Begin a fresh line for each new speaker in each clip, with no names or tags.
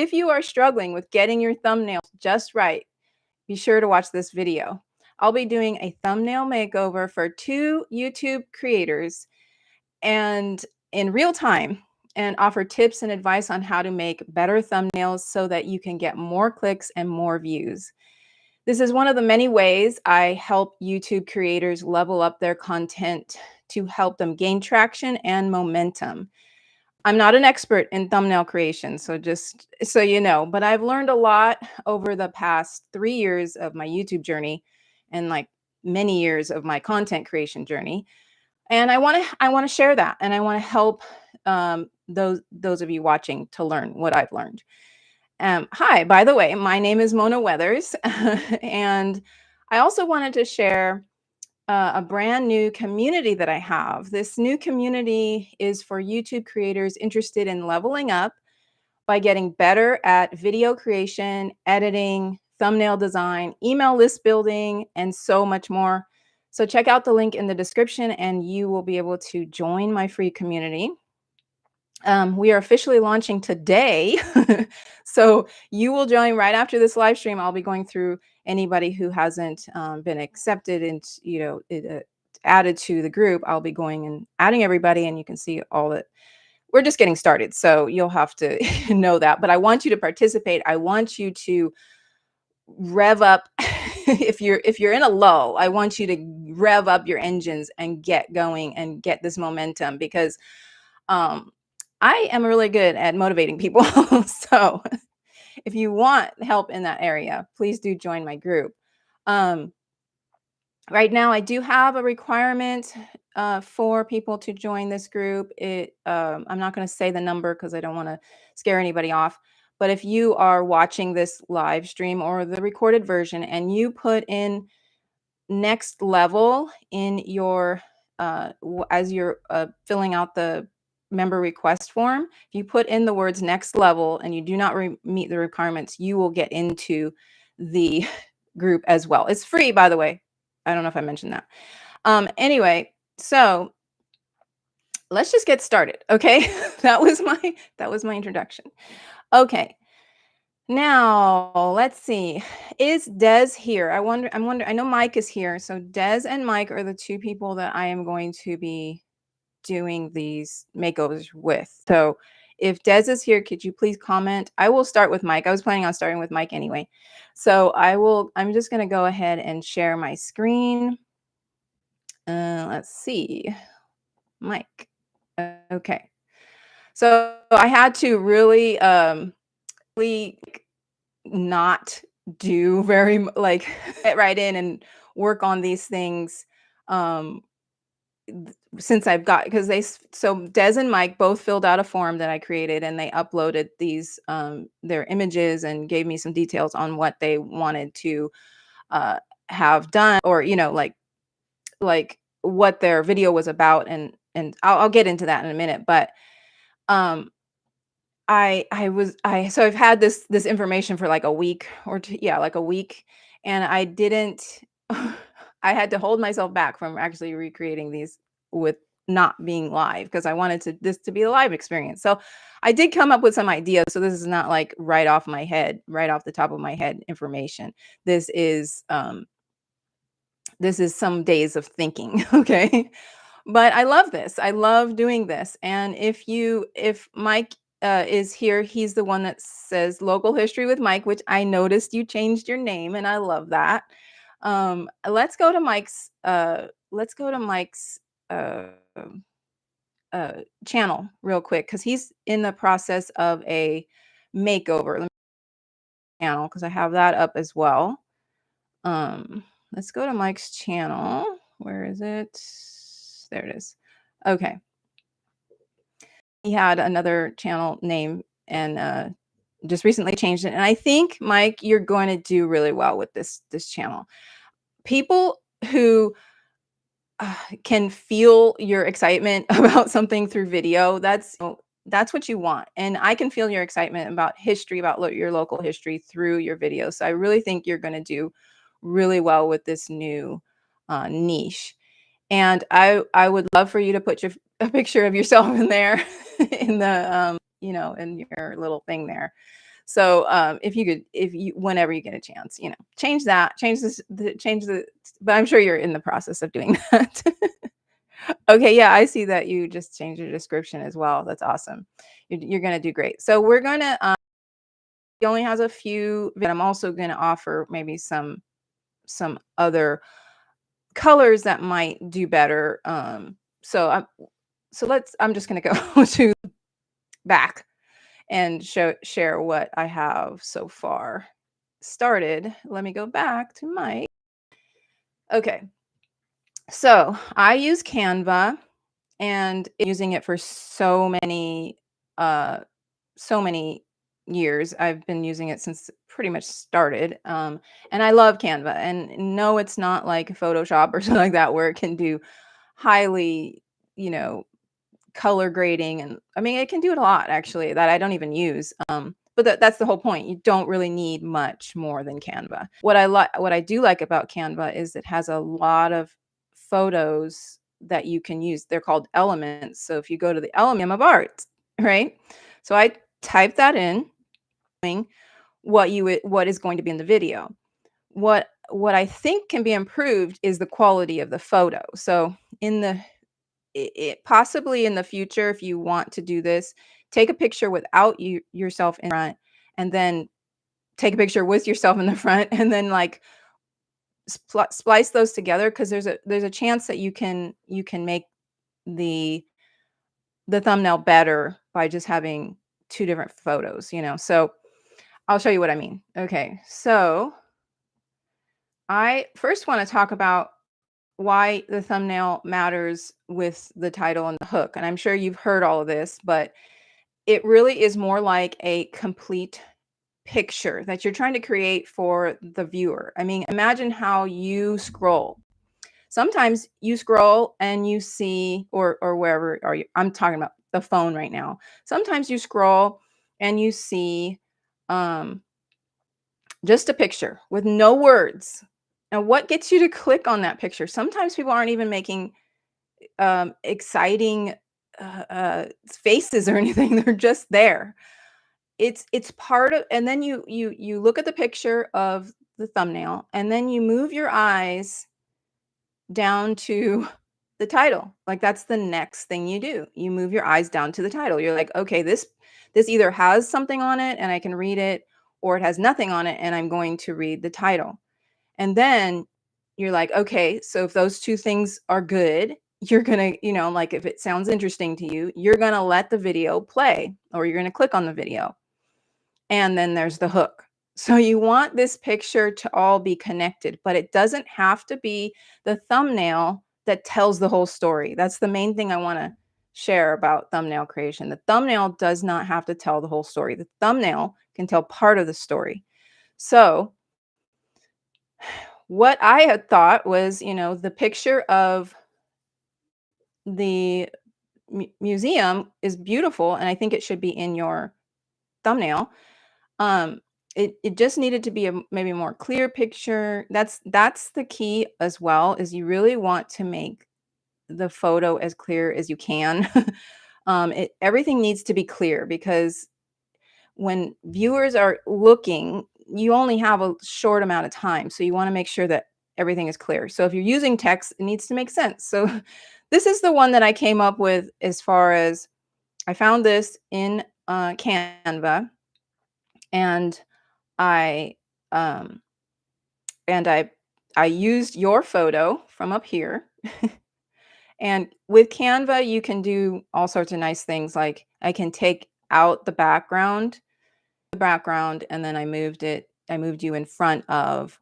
If you are struggling with getting your thumbnails just right, be sure to watch this video. I'll be doing a thumbnail makeover for 2 YouTube creators and in real time, and offer tips and advice on how to make better thumbnails so that you can get more clicks and more views. This is one of the many ways I help YouTube creators level up their content to help them gain traction and momentum. I'm not an expert in thumbnail creation, so just so you know, but I've learned a lot over the past 3 years of my YouTube journey and like many years of my content creation journey. And I want to share that, and I want to help those of you watching to learn what I've learned. Hi, by the way, my name is Mona Weathers, and I also wanted to share a brand new community that I have. This new community is for YouTube creators interested in leveling up by getting better at video creation, editing, thumbnail design, email list building, and so much more. So check out the link in the description and you will be able to join my free community. We are officially launching today. So you will join right after this live stream. I'll be going through anybody who hasn't been accepted and added to the group. I'll be going and adding everybody, and you can see all that. We're just getting started, so you'll have to know that. But I want you to participate. I want you to rev up. If you're in a lull, I want you to rev up your engines and get going and get this momentum, because I am really good at motivating people. So if you want help in that area, please do join my group. Right now, I do have a requirement for people to join this group. I'm not going to say the number because I don't want to scare anybody off. But if you are watching this live stream or the recorded version and you put in next level in your as you're filling out the member request form, if you put in the words next level and you do not meet the requirements, you will get into the group as well. It's free, by the way. I don't know if I mentioned that. Anyway, so let's just get started. Okay. that was my introduction. Okay. Now, let's see. Is Des here? I know Mike is here. So Des and Mike are the 2 people that I am going to be doing these makeovers with. So if Des is here, could you please comment? I will start with Mike. I was planning on starting with Mike anyway. So I'm just going to go ahead and share my screen. Let's see. Mike. Okay. So I had to really not do very get right in and work on these things since I've got, because so Des and Mike both filled out a form that I created, and they uploaded these their images and gave me some details on what they wanted to have done, or like what their video was about, and I'll get into that in a minute. But so I've had this information for like a week or two, like a week, and I didn't I had to hold myself back from actually recreating these with not being live, because I wanted this to be a live experience. So I did come up with some ideas. So this is not like right off the top of my head information. This is some days of thinking. Okay. But I love this. I love doing this. And if Mike is here, he's the one that says local history with Mike, which I noticed you changed your name, and I love that. Let's go to Mike's channel real quick, because he's in the process of a makeover channel, because I have that up as well. Let's go to Mike's channel. Where is it? There it is. Okay. He had another channel name and just recently changed it. And I think, Mike, you're going to do really well with this channel. People who can feel your excitement about something through video, that's what you want. And I can feel your excitement about history, about your local history through your videos. So I really think you're going to do really well with this new niche. And I would love for you to put a picture of yourself in there in the in your little thing there. So if you whenever you get a chance, change that, change this, change the. But I'm sure you're in the process of doing that. Okay, yeah, I see that you just changed your description as well. That's awesome. You're gonna do great. So we're gonna. He only has a few, but I'm also gonna offer maybe some other colors that might do better. I'm just gonna go to back and share what I have so far started. Let me go back to my. Okay, so I use Canva and using it for uh so many years. I've been using it since it pretty much started. And I love Canva. And no, it's not like Photoshop or something like that where it can do highly, you know, color grading. And I mean, it can do it a lot actually that I don't even use. But that's the whole point. You don't really need much more than Canva. What I do like about Canva is it has a lot of photos that you can use. They're called elements. So if you go to the element of art, right? So I type that in, what is going to be in the video. What I think can be improved is the quality of the photo. So in the possibly in the future, if you want to do this, take a picture without yourself in front, and then take a picture with yourself in the front, and then like splice those together because there's a chance that you can make the thumbnail better by just having two different photos. So I'll show you what I mean. Okay, so I first want to talk about why the thumbnail matters with the title and the hook. And I'm sure you've heard all of this, but it really is more like a complete picture that you're trying to create for the viewer. I mean, imagine how you scroll. Sometimes you scroll and you see, or wherever are you, I'm talking about the phone right now. Sometimes you scroll and you see um, just a picture with no words. And what gets you to click on that picture? Sometimes people aren't even making exciting faces or anything. They're just there. It's part of, and then you look at the picture of the thumbnail, and then you move your eyes down to the title. Like that's the next thing you do. You move your eyes down to the title. You're like, okay, this either has something on it and I can read it, or it has nothing on it and I'm going to read the title. And then you're like, okay, so if those two things are good, you're going to, like if it sounds interesting to you, you're going to let the video play, or you're going to click on the video. And then there's the hook. So you want this picture to all be connected, but it doesn't have to be the thumbnail that tells the whole story. That's the main thing I want to share about thumbnail creation. The thumbnail does not have to tell the whole story. The thumbnail can tell part of the story. So what I had thought was, the picture of the museum is beautiful, and I think it should be in your thumbnail. Um, it just needed to be a maybe more clear picture. That's the key as well, is you really want to make the photo as clear as you can. Everything needs to be clear because when viewers are looking, you only have a short amount of time. So you want to make sure that everything is clear. So if you're using text, it needs to make sense. So this is the one that I came up with as far as I found this in Canva, and I um and I used your photo from up here. And with Canva, you can do all sorts of nice things. Like I can take out the background, and then I moved you in front of,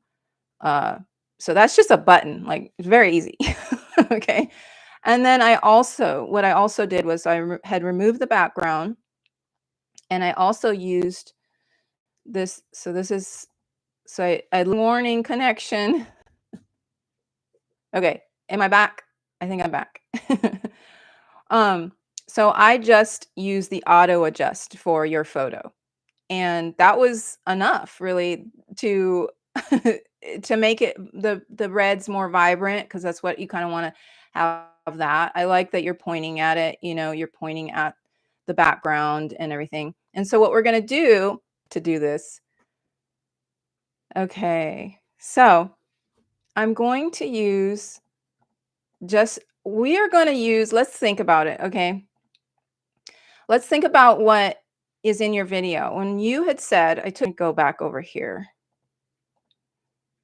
so that's just a button, like it's very easy. Okay. And then what I also did was had removed the background, and I also used this. So this is, so I warning connection. Okay. Am I back? I think I'm back. um, so I just used the auto adjust for your photo. And that was enough really to to make it the reds more vibrant, because that's what you kind of want to have that. I like that you're pointing at it, you're pointing at the background and everything. And so what we're going to do to do this. Okay, so I'm going to use we are going to use, let's think about it, okay? Let's think about what is in your video. When you had said, I took go back over here.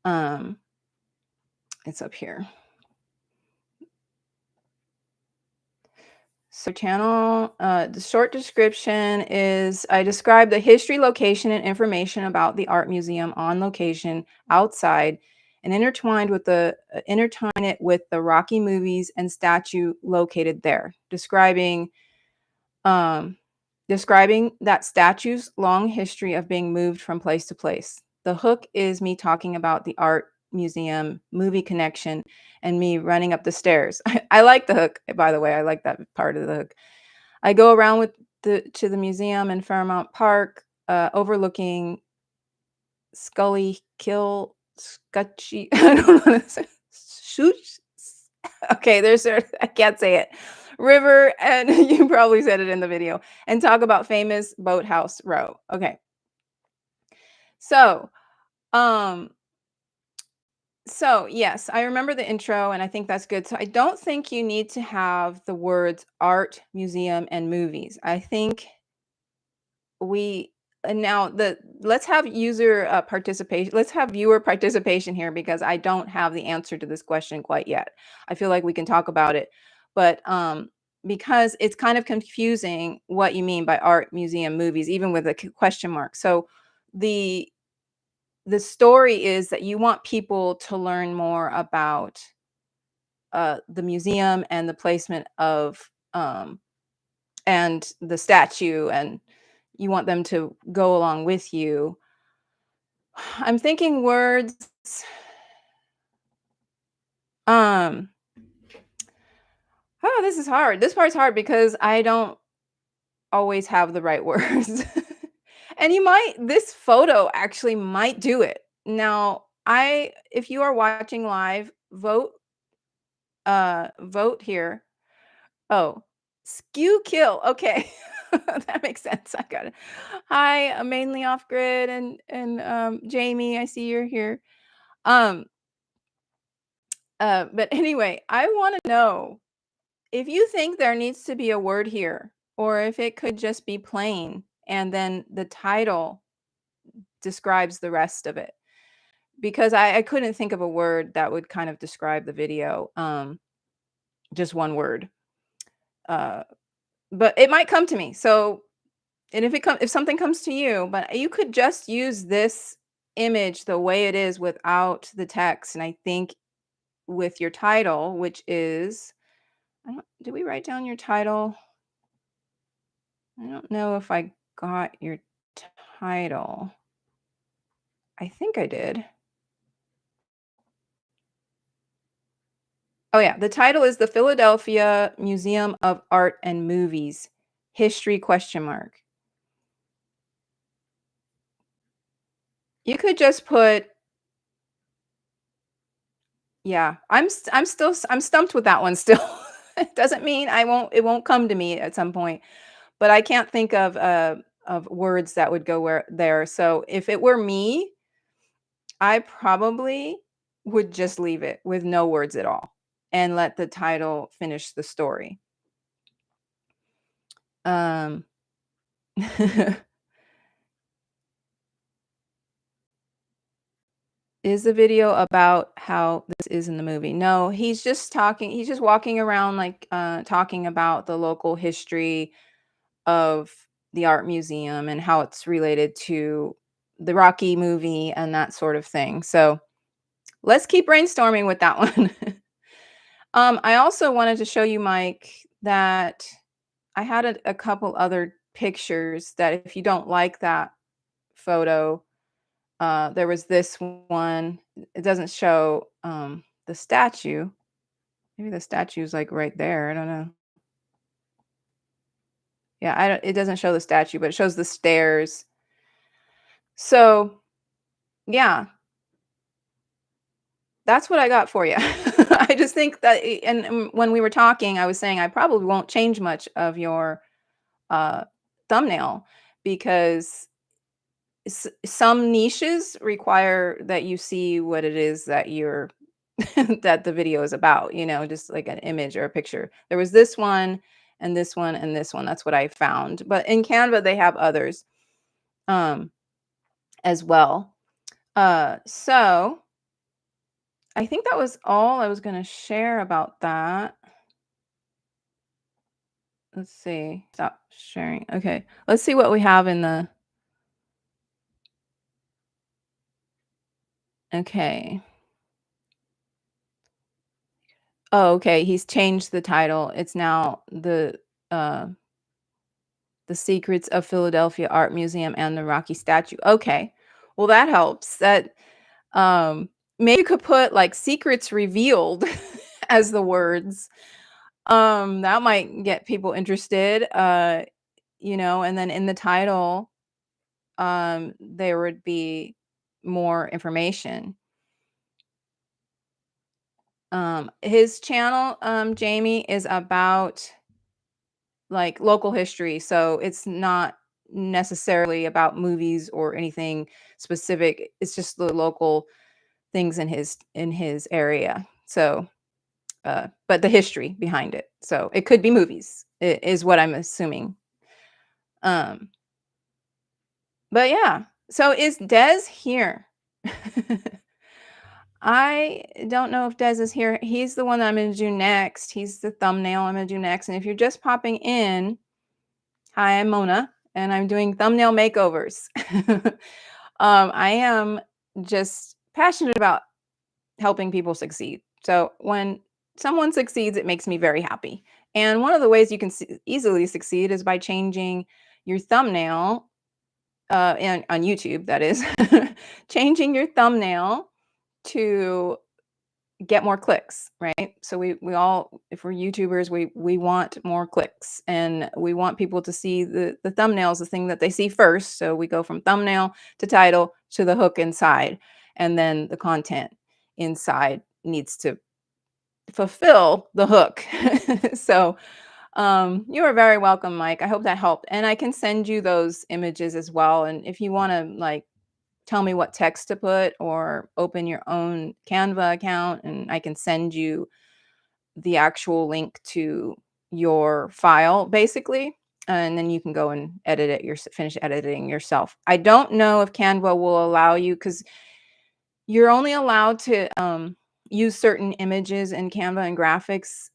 Um, it's up here. So channel, the short description is I describe the history, location, and information about the art museum on location outside and intertwine it with the Rocky movies and statue located there, um, describing that statue's long history of being moved from place to place. The hook is me talking about the art museum movie connection and me running up the stairs. I like the hook, by the way. I like that part of the hook. I go around to the museum in Fairmount Park, overlooking Scully Kill Scutchy. I don't know. Shoot. Okay, I can't say it. River, and you probably said it in the video, and talk about famous Boathouse Row. Okay. So, um, so yes, I remember the intro and I think that's good. So I don't think you need to have the words art, museum, and movies. I think we and now the let's have user participation. Let's have viewer participation here because I don't have the answer to this question quite yet. I feel like we can talk about it, but because it's kind of confusing what you mean by art, museum, movies, even with a question mark. So the the story is that you want people to learn more about the museum and the placement of and the statue, and you want them to go along with you. I'm thinking words. Um, oh, this is hard. This part's hard because I don't always have the right words. And this photo actually might do it. Now, if you are watching live, vote here. Oh, skew kill. Okay. That makes sense. I got it. Hi, I'm mainly off grid and Jamie, I see you're here. Um but anyway, I want to know if you think there needs to be a word here or if it could just be plain and then the title describes the rest of it. Because I couldn't think of a word that would kind of describe the video. Just one word. Uh but it might come to me. So and if something comes to you, but you could just use this image the way it is without the text. And I think with your title, which is, did we write down your title? I don't know if I got your title. I think I did. Oh yeah, the title is the Philadelphia Museum of Art and Movies History question mark. You could just put, yeah, I'm stumped with that one still. It doesn't mean it won't come to me at some point, but I can't think of words that would go where there. So if it were me, I probably would just leave it with no words at all and let the title finish the story. Um Is the video about how this is in the movie? No, he's just walking around like talking about the local history of the art museum and how it's related to the Rocky movie and that sort of thing. So let's keep brainstorming with that one. I also wanted to show you, Mike, that I had a couple other pictures that if you don't like that photo, there was this one. It doesn't show the statue. Maybe the statue's like right there. I don't know. Yeah, I don't, it doesn't show the statue, but it shows the stairs. So yeah, that's what I got for you. I just think that, and when we were talking, I was saying I probably won't change much of your uh, thumbnail because some niches require that you see what it is that you're that the video is about, just like an image or a picture. There was this one and this one and this one. That's what I found. But in Canva, they have others um, as well. So I think that was all I was going to share about that. Let's see. Stop sharing. Okay. Let's see what we have in the. Okay. Oh, okay. He's changed the title. It's now uh the Secrets of Philadelphia Art Museum and the Rocky Statue. Okay. Well, that helps. Maybe you could put like secrets revealed as the words. That might get people interested. And then in the title, there would be more information. His channel, Jamie, is about like local history, so it's not necessarily about movies or anything specific. It's just the local things in his area. So, but the history behind it. So it could be movies, is what I'm assuming. Um, but yeah. So is Des here? I don't know if Des is here. He's the one that I'm going to do next. He's the thumbnail I'm going to do next. And if you're just popping in, hi, I'm Mona, and I'm doing thumbnail makeovers. I am just passionate about helping people succeed. So when someone succeeds, it makes me very happy. And one of the ways you can easily succeed is by changing your thumbnail, and on YouTube, that is, changing your thumbnail to get more clicks, right? So we all, if we're YouTubers, we want more clicks, and we want people to see the thumbnails, the thing that they see first. So we go from thumbnail to title to the hook inside, and then the content inside needs to fulfill the hook. So you are very welcome, Mike. I hope that helped. And I can send you those images as well. And if you want to like tell me what text to put, or open your own Canva account, and I can send you the actual link to your file basically, and then you can go and finish editing yourself. I don't know if Canva will allow you, because you're only allowed to use certain images in Canva and graphics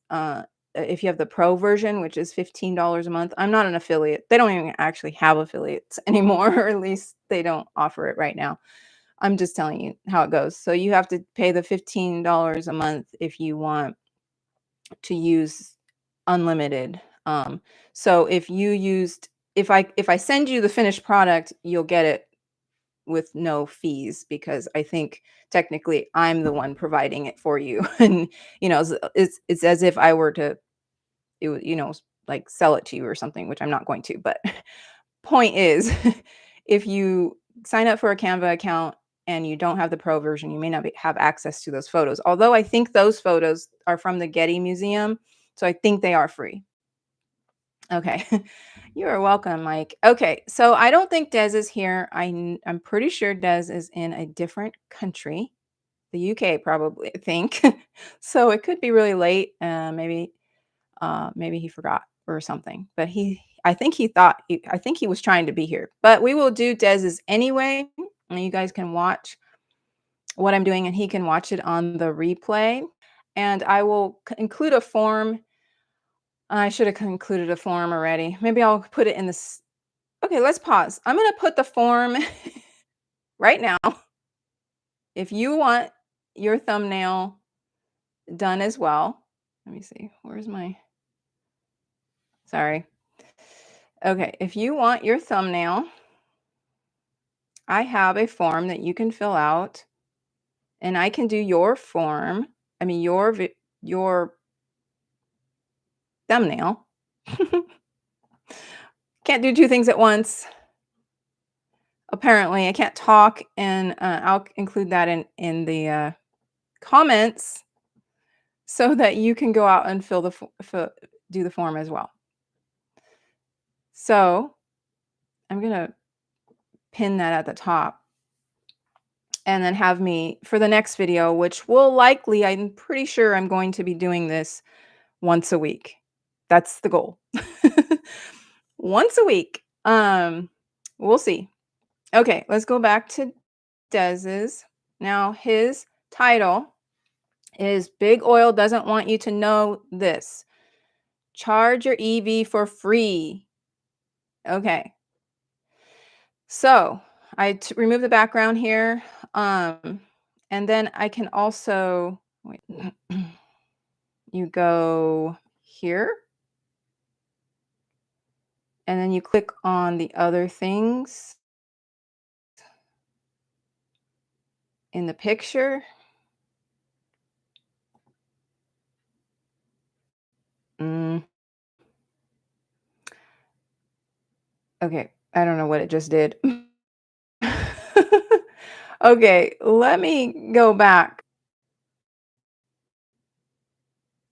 if you have the pro version, which is $15 a month. I'm not an affiliate. They don't even actually have affiliates anymore, or at least they don't offer it right now. I'm just telling you how it goes. So you have to pay the $15 a month if you want to use unlimited. So if I send you the finished product, you'll get it with no fees, because I think technically I'm the one providing it for you. And it's as if I were to like sell it to you or something, which I'm not going to. But point is, if you sign up for a Canva account and you don't have the pro version, you may not have access to those photos. Although I think those photos are from the Getty Museum, so I think they are free. Okay. You are welcome, Mike. Okay, so I don't think Des is here. I'm pretty sure Des is in a different country, the UK probably, I think. So it could be really late. Maybe he forgot or something. But I think he was trying to be here. But we will do Dez's anyway, and you guys can watch what I'm doing, and he can watch it on the replay. And I will include a form. I should have included a form already. Maybe I'll put it in this. Okay, let's pause. I'm going to put the form right now. If you want your thumbnail done as well, let me see. Sorry. Okay, if you want your thumbnail, I have a form that you can fill out, and I can do your form. I mean, your thumbnail. Can't do two things at once. Apparently, I can't talk, and I'll include that in the comments, so that you can go out and do the form as well. So I'm gonna pin that at the top and then have me for the next video, which will likely, I'm pretty sure I'm going to be doing this once a week. That's the goal. Once a week. We'll see. Okay, let's go back to Dez's. Now his title is Big Oil Doesn't Want You to Know This. Charge your EV for free. Okay. So I remove the background here. And then I can also, wait, you go here. And then you click on the other things in the picture. Okay, I don't know what it just did. Okay, let me go back.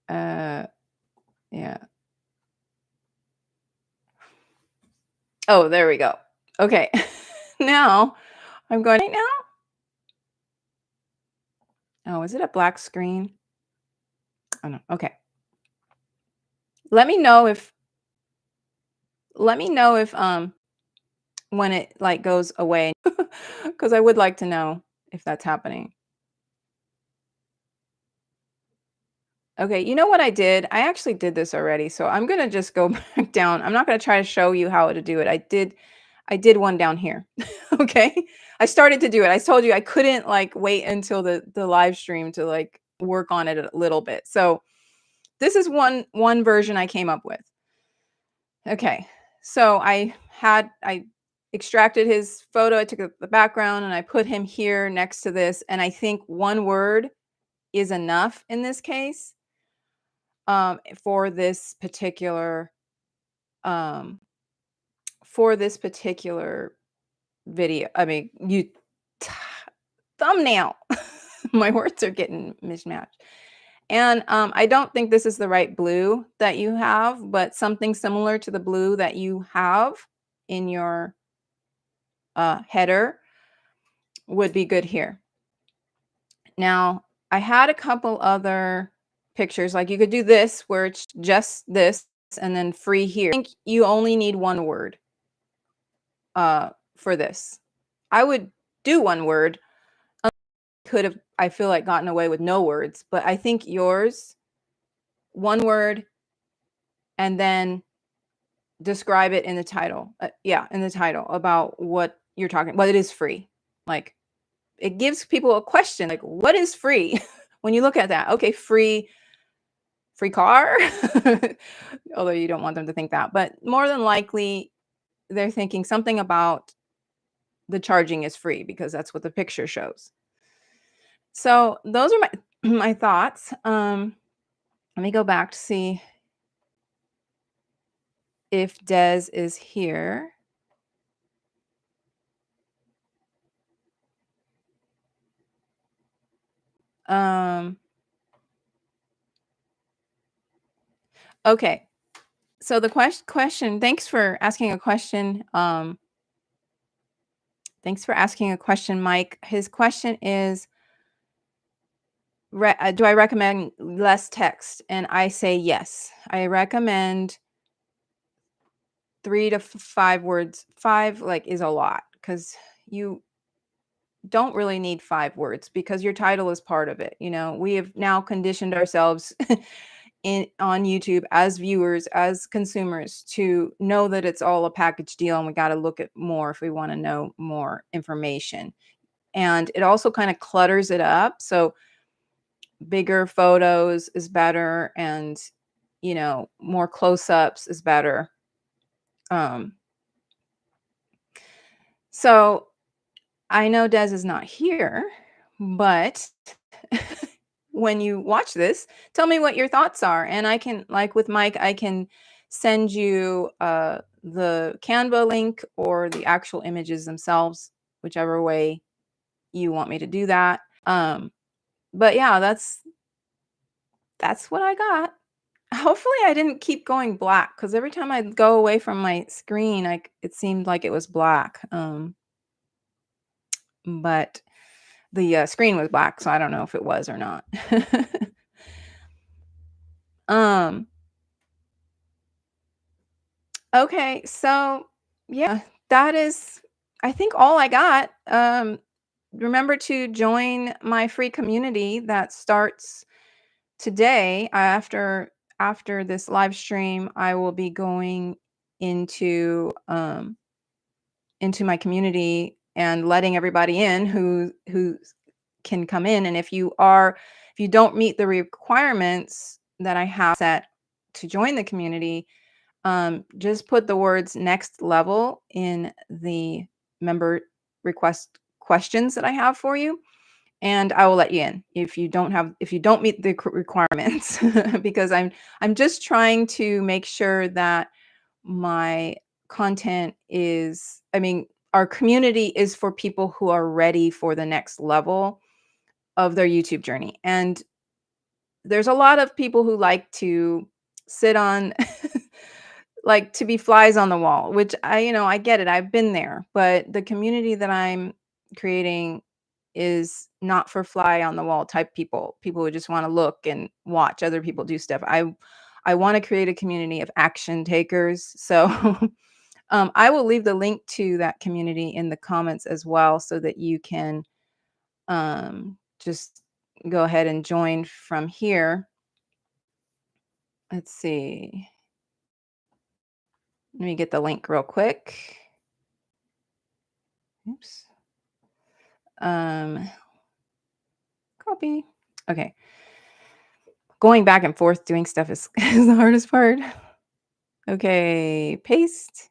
Yeah. Oh, there we go. Okay. Now I'm going right now. Oh, is it a black screen? Oh no. Okay. Let me know if when it like goes away because I would like to know if that's happening. Okay, you know what I did? I actually did this already, so I'm gonna just go back down. I'm not gonna try to show you how to do it. I did one down here. Okay. I started to do it. I told you I couldn't like wait until the live stream to like work on it a little bit. So this is one version I came up with. Okay. So I extracted his photo, I took the background and I put him here next to this. And I think one word is enough in this case for this particular um for this particular video. I mean, thumbnail. My words are getting mismatched. And I don't think this is the right blue that you have, but something similar to the blue that you have in your header would be good here. Now, I had a couple other pictures, like you could do this where it's just this and then free here. I think you only need one word for this. I would do one word. Could have, I feel like, gotten away with no words, but I think yours, one word, and then describe it in the title. Yeah, in the title about what you're talking. Well, it is free. Like it gives people a question, like what is free? When you look at that, okay, free car. Although you don't want them to think that, but more than likely they're thinking something about the charging is free because that's what the picture shows. So those are my my thoughts. Let me go back to see if Des is here. Okay. So the question, thanks for asking a question. Thanks for asking a question, Mike. His question is, do I recommend less text? And I say yes. I recommend 3 to 5 words. 5 like is a lot because you don't really need 5 words because your title is part of it. You know, we have now conditioned ourselves on YouTube as viewers, as consumers, to know that it's all a package deal and we got to look at more if we want to know more information. And it also kind of clutters it up. So bigger photos is better, and you know, more close-ups is better. Um, so I know Des is not here, but when you watch this, tell me what your thoughts are. And I can, like with Mike, I can send you the Canva link or the actual images themselves, whichever way you want me to do that. But yeah, that's what I got. Hopefully I didn't keep going black because every time I'd go away from my screen, it seemed like it was black. but the screen was black, so I don't know if it was or not. um, okay, so yeah, that is, I think, all I got. Remember to join my free community that starts today. After this live stream, I will be going into my community and letting everybody in who can come in. And if you don't meet the requirements that I have set to join the community, just put the words next level in the member request questions that I have for you, and I will let you in if you don't meet the requirements. Because I'm just trying to make sure that my content is, I mean, our community is for people who are ready for the next level of their YouTube journey. And there's a lot of people who like to sit on like to be flies on the wall, which I get it. I've been there, but the community that I'm creating is not for fly on the wall type people who just want to look and watch other people do stuff. I want to create a community of action takers. So I will leave the link to that community in the comments as well, so that you can just go ahead and join from here. Let's see. Let me get the link real quick. Oops. Copy. Okay. Going back and forth doing stuff is, is the hardest part. Okay, paste.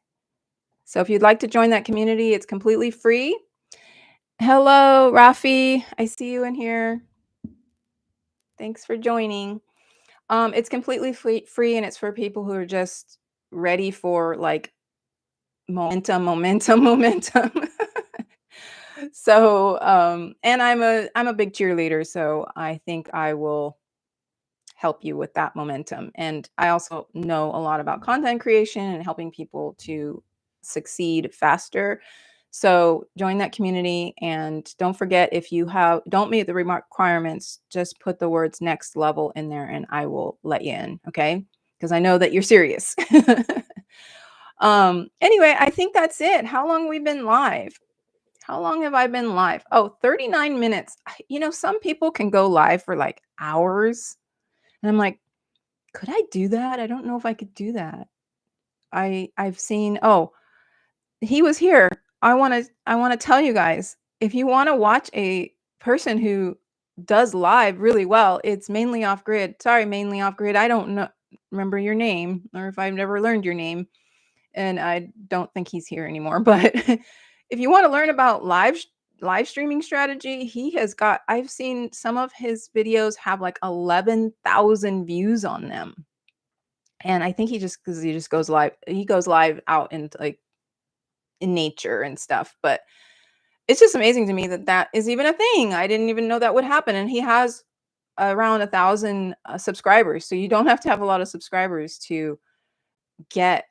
So if you'd like to join that community, it's completely free. Hello, Rafi. I see you in here. Thanks for joining. It's completely free, and it's for people who are just ready for like momentum. So, and I'm a big cheerleader, so I think I will help you with that momentum. And I also know a lot about content creation and helping people to succeed faster. So join that community, and don't forget, if you don't meet the requirements, just put the words next level in there and I will let you in, okay? Because I know that you're serious. Anyway, I think that's it. How long we been live? How long have I been live? Oh, 39 minutes. Some people can go live for like hours. And I'm like, could I do that? I don't know if I could do that. I've seen, oh, he was here. I want to tell you guys, if you want to watch a person who does live really well, it's Mainly Off Grid. Sorry, Mainly Off Grid. I don't know remember your name, or if I've never learned your name, and I don't think he's here anymore. But if you want to learn about live streaming strategy, I've seen some of his videos have like 11,000 views on them. And I think because he just goes live, he goes live out in like in nature and stuff. But it's just amazing to me that that is even a thing. I didn't even know that would happen. And he has around 1,000 subscribers. So you don't have to have a lot of subscribers to get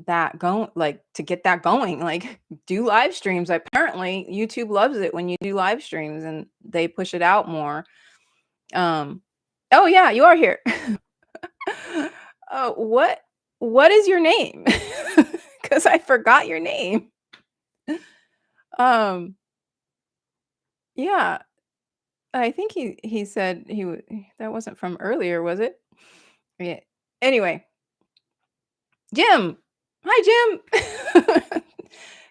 that going, like to get that going, like do live streams. Apparently YouTube loves it when you do live streams and they push it out more. Oh yeah, you are here. Oh, what is your name? Because I forgot your name. Um, yeah, I think he said that wasn't from earlier, was it? Yeah. Anyway, Jim. Hi, Jim.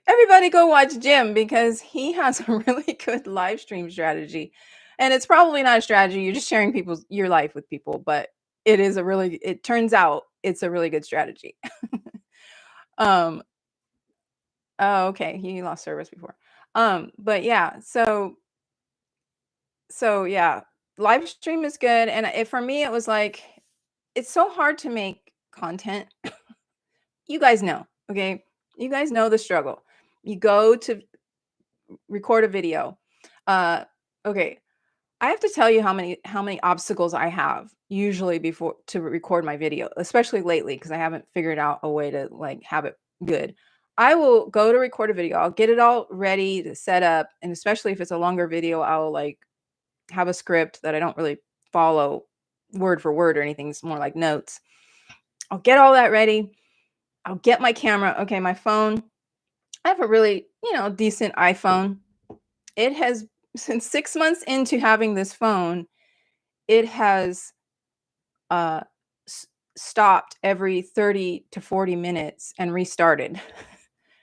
Everybody go watch Jim, because he has a really good live stream strategy. And it's probably not a strategy. You're just sharing your life with people, but it turns out it's a really good strategy. um, oh, okay. He lost service before. But yeah, so yeah, live stream is good. And for me, it was like, it's so hard to make content. You guys know, okay? You guys know the struggle. You go to record a video. Okay, I have to tell you how many obstacles I have usually before to record my video, especially lately, because I haven't figured out a way to like have it good. I will go to record a video. I'll get it all ready to set up, and especially if it's a longer video, I'll like have a script that I don't really follow word for word or anything. It's more like notes. I'll get all that ready. I'll get my camera. Okay, my phone. I have a really, decent iPhone. It has since 6 months into having this phone, it has uh s- stopped every 30 to 40 minutes and restarted.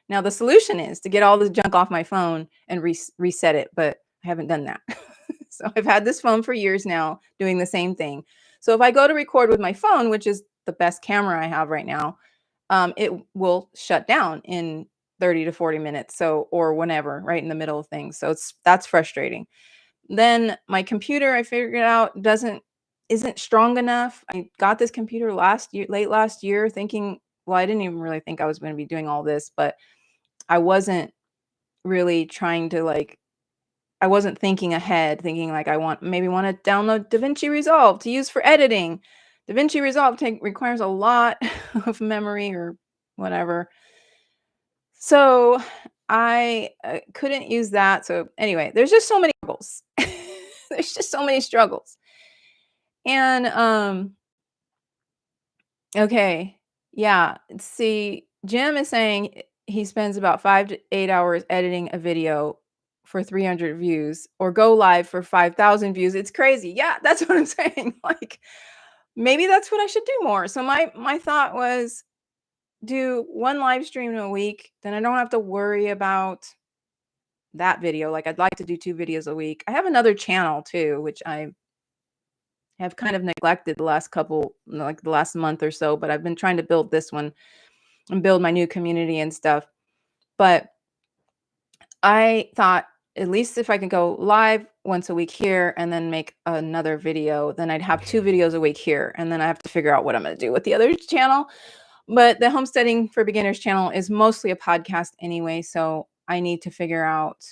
Now the solution is to get all the junk off my phone and reset it, but I haven't done that. So I've had this phone for years now doing the same thing. So if I go to record with my phone, which is the best camera I have right now, it will shut down in 30 to 40 minutes. So, or whenever, right in the middle of things. So that's frustrating. Then my computer, I figured out, isn't strong enough. I got this computer late last year, thinking, well, I didn't even really think I was going to be doing all this, but I wasn't really trying to I wasn't thinking ahead, thinking like maybe want to download DaVinci Resolve to use for editing. DaVinci Resolve requires a lot of memory or whatever. So I couldn't use that. So anyway, there's just so many struggles. There's just so many struggles. And okay, yeah. See, Jim is saying he spends about 5 to 8 hours editing a video for 300 views, or go live for 5,000 views. It's crazy. Yeah, that's what I'm saying. Like, maybe that's what I should do more. So my thought was, do one live stream a week, then I don't have to worry about that video. Like, I'd like to do 2 videos a week. I have another channel too, which I have kind of neglected the last month or so, but I've been trying to build this one and build my new community and stuff. But I thought, at least if I can go live once a week here and then make another video, then I'd have 2 videos a week here. And then I have to figure out what I'm going to do with the other channel. But the Homesteading for Beginners channel is mostly a podcast anyway. So I need to figure out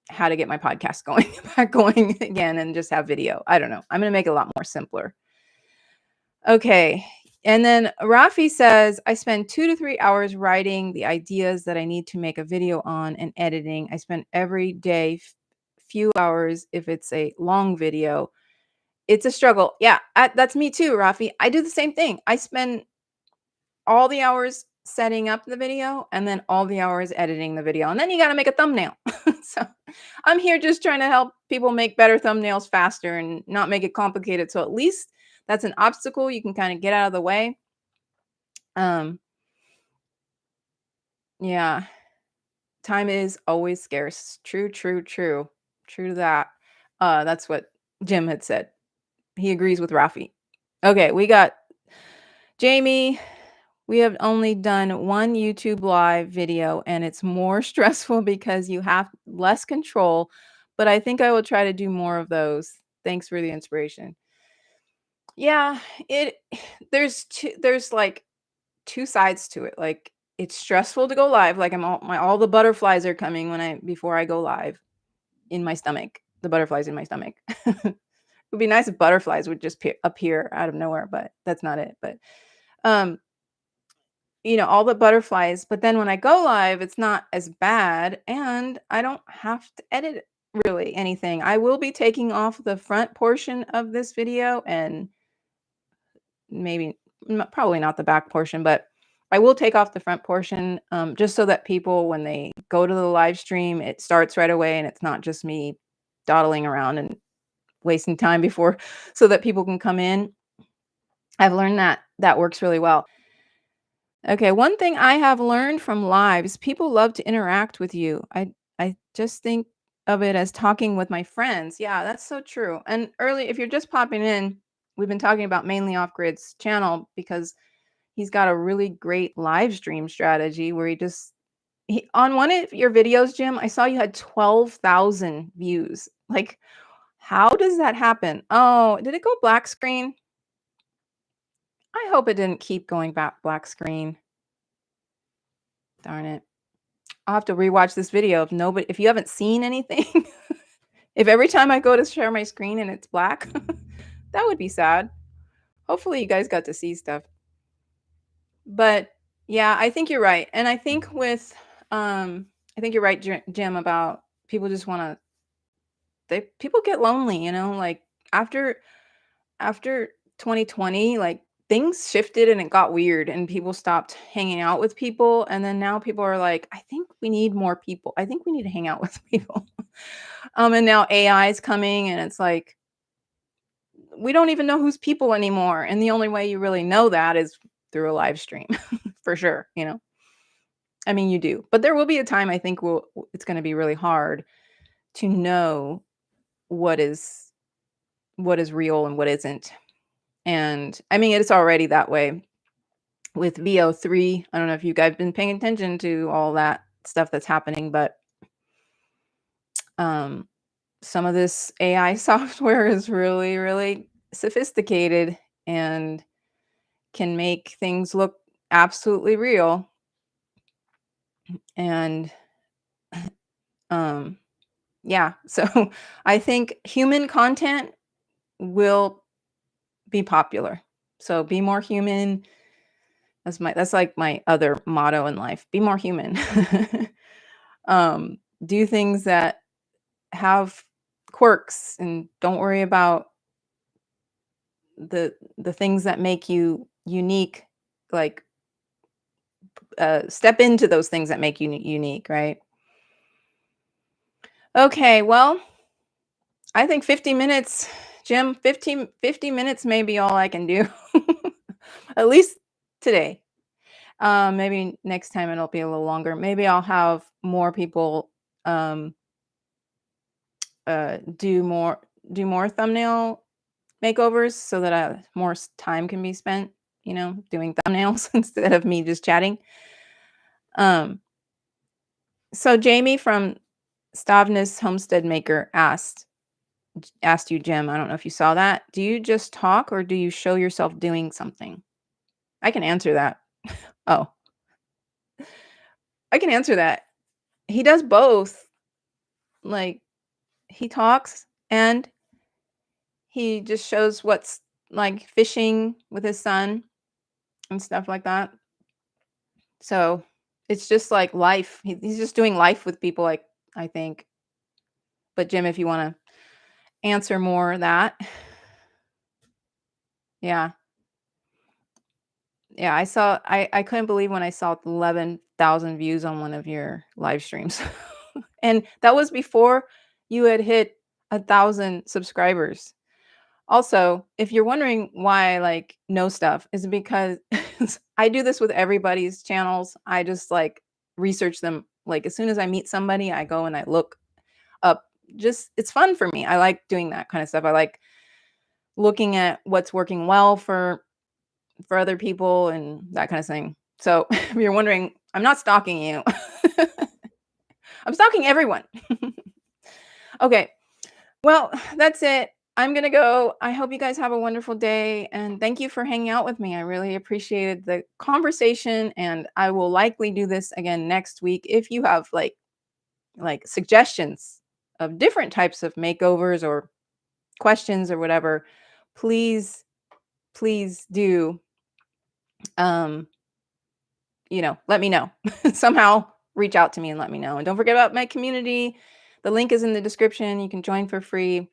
how to get my podcast back going again and just have video. I don't know. I'm going to make it a lot more simpler. Okay. And then Rafi says, I spend 2 to 3 hours writing the ideas that I need to make a video on and editing. I spend every day few hours if it's a long video. It's a struggle. Yeah, that's me too, Rafi. I do the same thing. I spend all the hours setting up the video and then all the hours editing the video. And then you got to make a thumbnail. So I'm here just trying to help people make better thumbnails faster and not make it complicated. So at least that's an obstacle you can kind of get out of the way. Yeah. Time is always scarce. True, true, true. True to that. That's what Jim had said. He agrees with Rafi. Okay, we got Jamie. We have only done one YouTube live video and it's more stressful because you have less control, but I think I will try to do more of those. Thanks for the inspiration. Yeah, it there's like 2 sides to it. Like, it's stressful to go live, like all the butterflies are coming before I go live in my stomach. The butterflies in my stomach. It would be nice if butterflies would just appear out of nowhere, but that's not it. But um all the butterflies, but then when I go live, it's not as bad and I don't have to edit really anything. I will be taking off the front portion of this video and probably not the back portion, but I will take off the front portion just so that people, when they go to the live stream, it starts right away and it's not just me dawdling around and wasting time so that people can come in. I've learned that works really well. Okay, one thing I have learned from lives, people love to interact with you. I just think of it as talking with my friends. Yeah, that's so true. And if you're just popping in, we've been talking about Mainly Off Grid's channel because he's got a really great live stream strategy where on one of your videos, Jim, I saw you had 12,000 views. Like, how does that happen? Oh, did it go black screen? I hope it didn't keep going back black screen. Darn it. I'll have to rewatch this video if you haven't seen anything. If every time I go to share my screen and it's black, that would be sad. Hopefully you guys got to see stuff. But Yeah, I think you're right. And I think I think you're right, Jim, about people just want to people get lonely, like after after 2020, like things shifted and it got weird and people stopped hanging out with people. And then now people are like, I think we need more people. I think we need to hang out with people. And now AI is coming and it's like, we don't even know who's people anymore. And the only way you really know that is through a live stream for sure. I mean, you do, but there will be a time I think it's going to be really hard to know what is what is real and what isn't. And I mean, it's already that way with VO3. I don't know if you guys been paying attention to all that stuff that's happening, but um, some of this AI software is really, really sophisticated and can make things look absolutely real. And um, yeah, so I think human content will be popular. So be more human. That's like my other motto in life. Be more human. Do things that have quirks and don't worry about the things that make you unique. Like step into those things that make you unique, right? Okay, well, I think 50 minutes, Jim, 50 minutes may be all I can do. At least today. Maybe next time it'll be a little longer. Maybe I'll have more people um, do more thumbnail makeovers so that more time can be spent, doing thumbnails instead of me just chatting. Um, so Jamie from Stavness Homestead Maker asked you, Jim. I don't know if you saw that. Do you just talk or do you show yourself doing something? I can answer that. Oh, I can answer that. He does both. Like he talks and he just shows what's like fishing with his son and stuff like that. So it's just like life. He's just doing life with people, like I think. But Jim, if you want to answer more of that, yeah, yeah. I couldn't believe when I saw 11,000 views on one of your live streams, and that was before you had hit 1,000 subscribers. Also, if you're wondering why I like know stuff, is because I do this with everybody's channels. I just like research them. Like as soon as I meet somebody, I go and I look up. Just it's fun for me. I like doing that kind of stuff. I like looking at what's working well for other people and that kind of thing. So if you're wondering, I'm not stalking you. I'm stalking everyone. Okay. Well, that's it. I'm going to go. I hope you guys have a wonderful day and thank you for hanging out with me. I really appreciated the conversation and I will likely do this again next week. If you have like suggestions of different types of makeovers or questions or whatever, please do um let me know. Somehow reach out to me and let me know. And don't forget about my community. The link is in the description. You can join for free.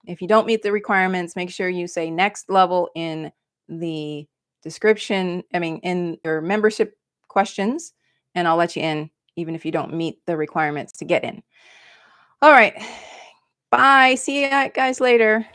If you don't meet the requirements, make sure you say next level in the description, in your membership questions, and I'll let you in even if you don't meet the requirements to get in. All right. Bye. See you guys later.